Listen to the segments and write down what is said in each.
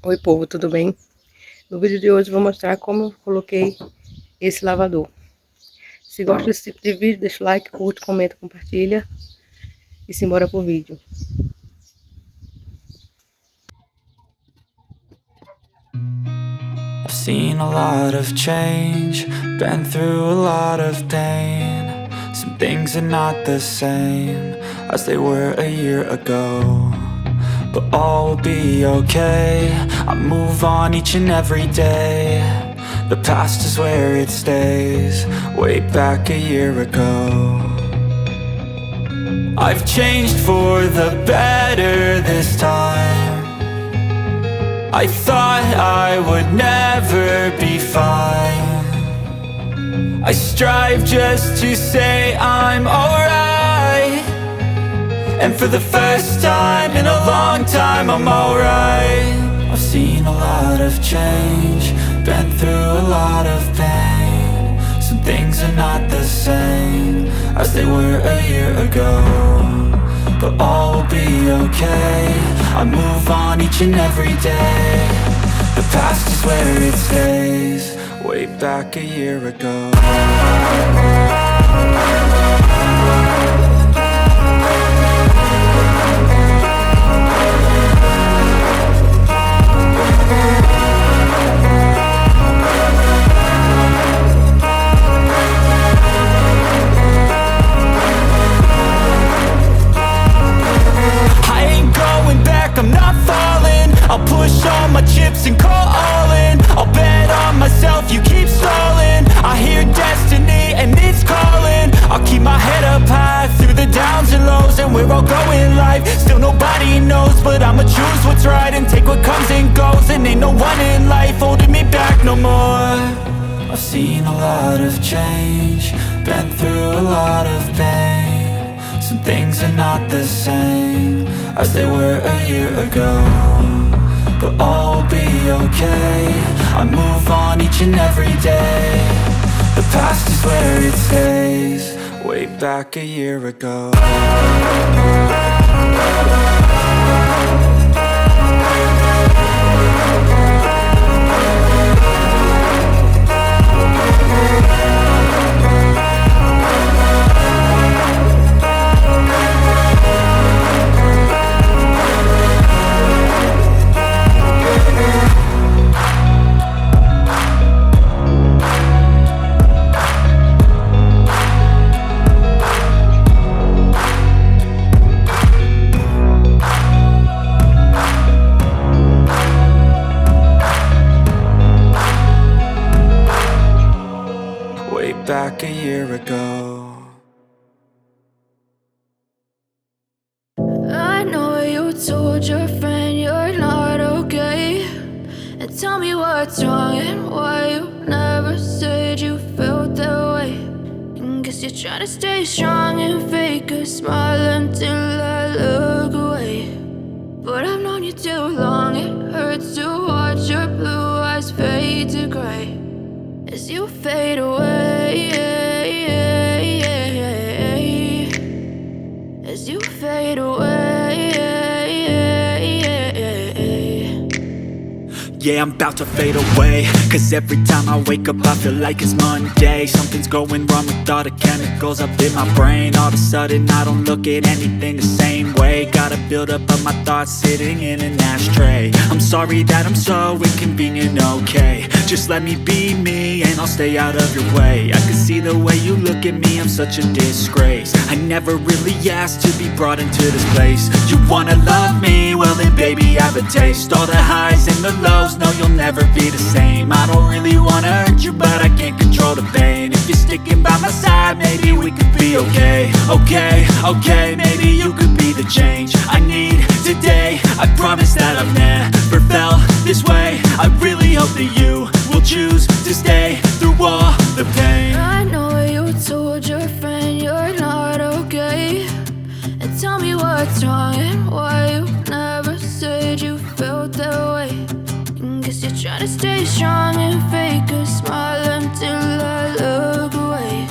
Oi povo, tudo bem? No vídeo de hoje eu vou mostrar como eu coloquei esse lavador. Se gosta desse tipo de vídeo, deixa o like, curte, comenta, compartilha e simbora pro vídeo. I've seen a lot of change, been through a lot of pain. Some things are not the same as they were a year ago, but all will be okay. I move on each and every day. The past is where it stays, way back a year ago. I've changed for the better this time. I thought I would never be fine. I strive just to say I'm alright, and for the first time in a long time I'm alright. I've seen a lot of change, been through a lot of pain. Some things are not the same as they were a year ago, but all will be okay. I move on each and every day. The past is where it stays, way back a year ago. I'm not falling, I'll push all my chips and call all in. I'll bet on myself, you keep stalling. I hear destiny and it's calling. I'll keep my head up high through the downs and lows, and we're all going life. Still nobody knows, but I'ma choose what's right and take what comes and goes. And ain't no one in life holding me back no more. I've seen a lot of change, been through a lot of pain. Some things are not the same as they were a year ago, but all will be okay. I move on each and every day. The past is where it stays, way back a year ago. Back a year ago. I know you told your friend you're not okay, and tell me what's wrong and why you never said you felt that way. And guess you're trying to stay strong and fake a smile until I look away. But I've known you too long, it hurts to watch your blue eyes fade to gray as you fade away. As you fade away. Yeah, I'm about to fade away, cause every time I wake up I feel like it's Monday. Something's going wrong with all the chemicals up in my brain. All of a sudden I don't look at anything the same way. Gotta build up of my thoughts sitting in an ashtray. I'm sorry that I'm so inconvenient, okay. Just let me be me and I'll stay out of your way. I can see the way you look at me, I'm such a disgrace. I never really asked to be brought into this place. You wanna love me? Well then baby I have a taste. All the highs and the lows, no you'll never be the same. I don't really wanna hurt you, but I can't control the pain. If you're sticking by my side, maybe we could be okay. Okay, maybe you could be the change I need today. I promise that I've never felt this way. I really hope that you will choose to stay through all the pain. I know you told your friend you're not okay, and tell me what's wrong and why you never said you felt that way. And guess you're trying to stay strong and fake a smile until I look away.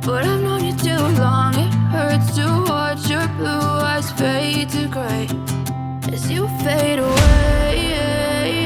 But I've known you too long, it hurts to watch your blue eyes fade to gray as you fade away.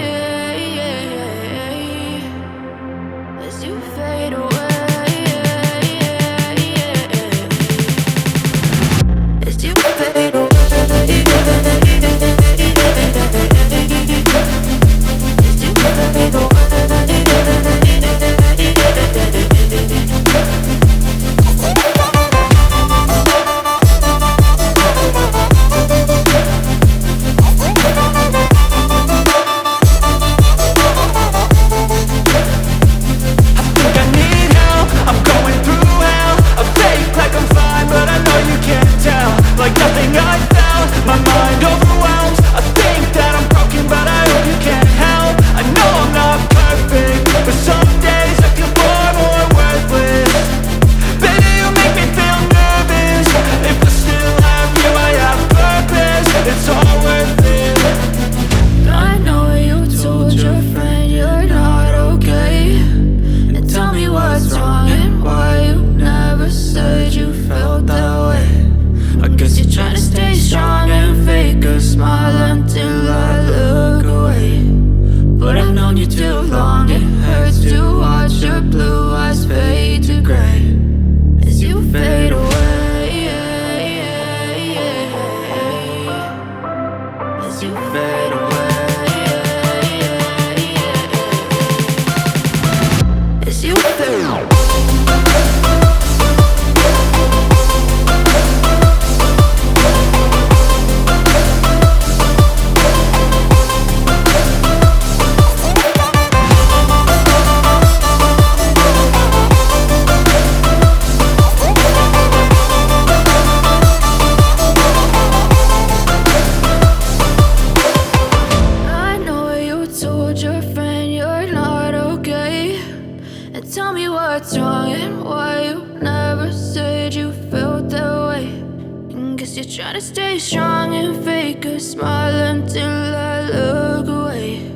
you're trying to stay strong and fake a smile until I look away.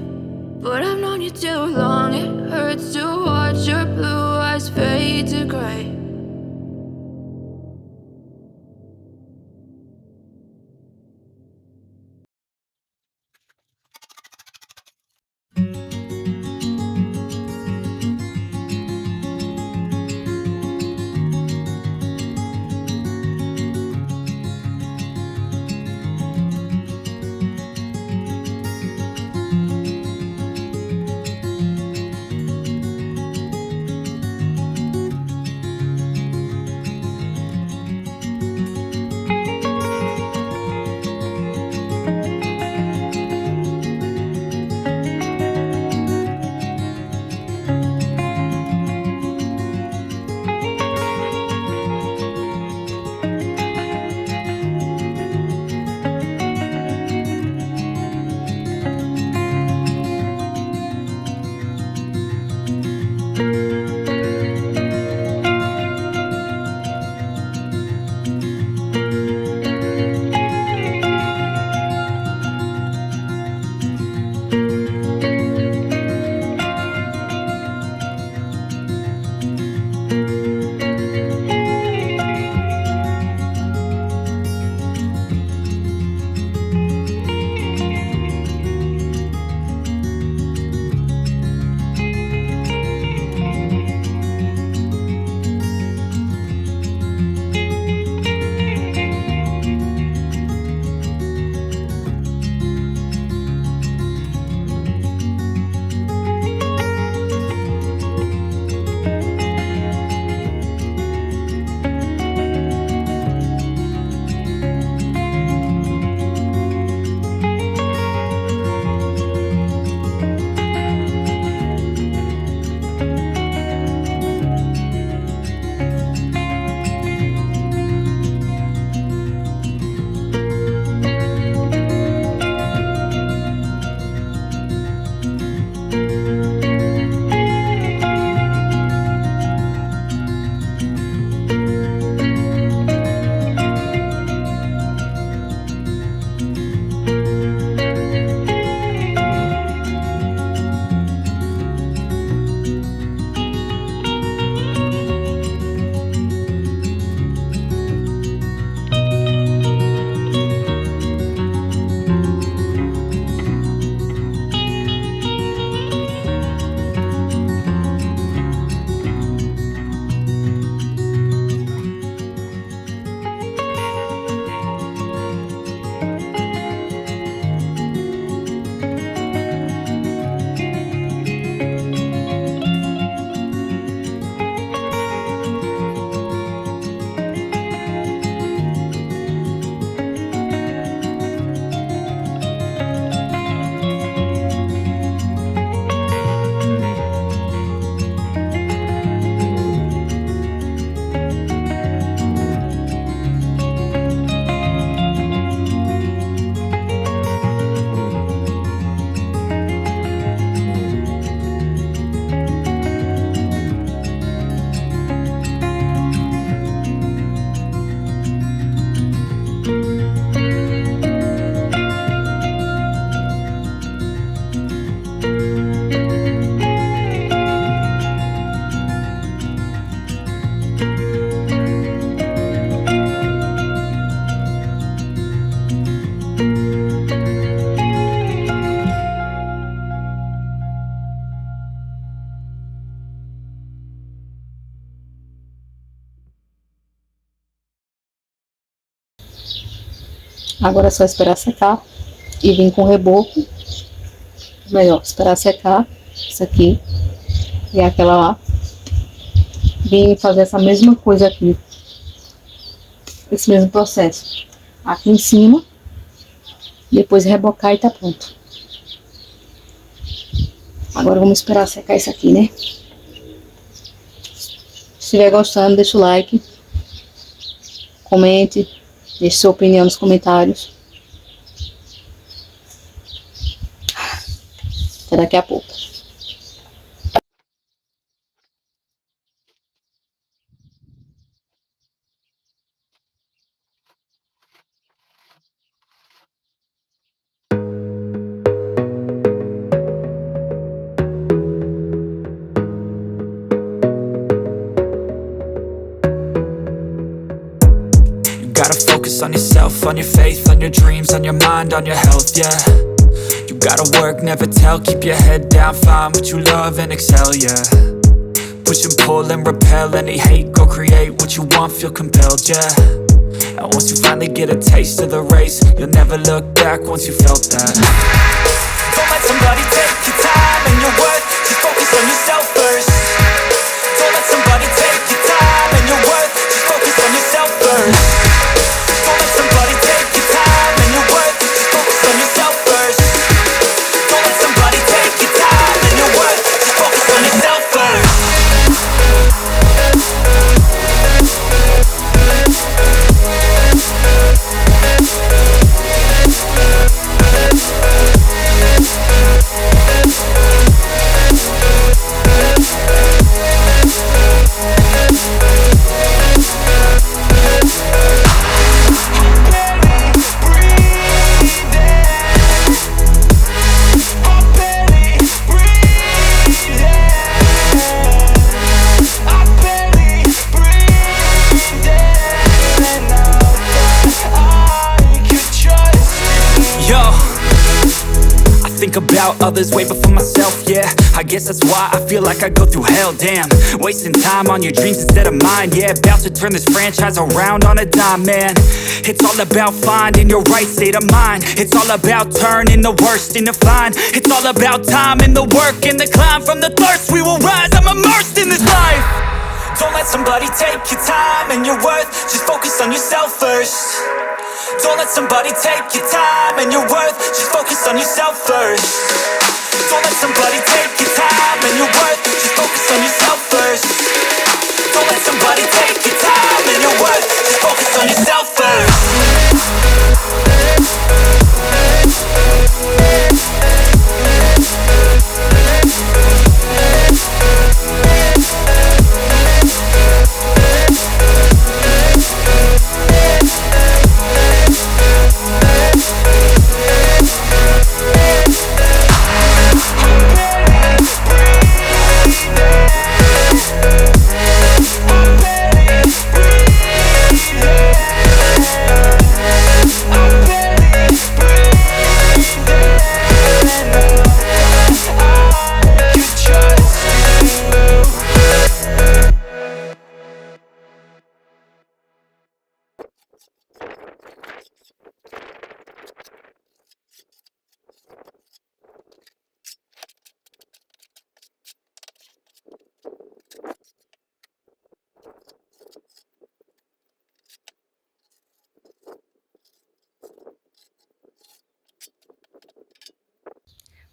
But I've known you too long, it hurts to watch your blue eyes fade to gray. Agora é só esperar secar e vir com o reboco. Melhor, esperar secar isso aqui e aquela lá. Vim fazer essa mesma coisa aqui. Esse mesmo processo. Aqui em cima. Depois rebocar e tá pronto. Agora vamos esperar secar isso aqui, né? Se estiver gostando, deixa o like. Comente. Deixe sua opinião nos comentários. Até daqui a pouco. gotta focus on yourself, on your faith, on your dreams, on your mind, on your health, yeah. You gotta work, never tell, keep your head down, find what you love and excel, yeah. Push and pull and repel any hate, go create what you want, feel compelled, yeah. And once you finally get a taste of the race, you'll never look back once you felt that. Don't let somebody take your time and your worth, just focus on yourself first. Don't let somebody take your time and your worth, just focus on yourself first. Don't let somebody take your time and your worth, just focus on yourself first. Don't let somebody take your time and your worth, just focus on yourself first. About others way before myself, yeah. I guess that's why I feel like I go through hell, damn. Wasting time on your dreams instead of mine, yeah. About to turn this franchise around on a dime, man. It's all about finding your right state of mind. It's all about turning the worst into fine. It's all about time and the work and the climb. From the thirst we will rise, I'm immersed in this life. Don't let somebody take your time and your worth, just focus on yourself first. Don't let somebody take your time and your worth, just focus on yourself first. Don't let somebody take your time and your worth, just focus on yourself first. Don't let somebody take your time and your worth, just focus on yourself first.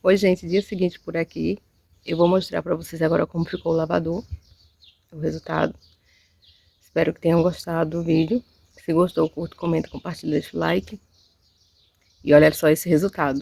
Oi, gente, dia seguinte por aqui. Eu vou mostrar pra vocês agora como ficou o lavador, o resultado. Espero que tenham gostado do vídeo. Se gostou, curta, comenta, compartilha, deixa o like. E olha só esse resultado.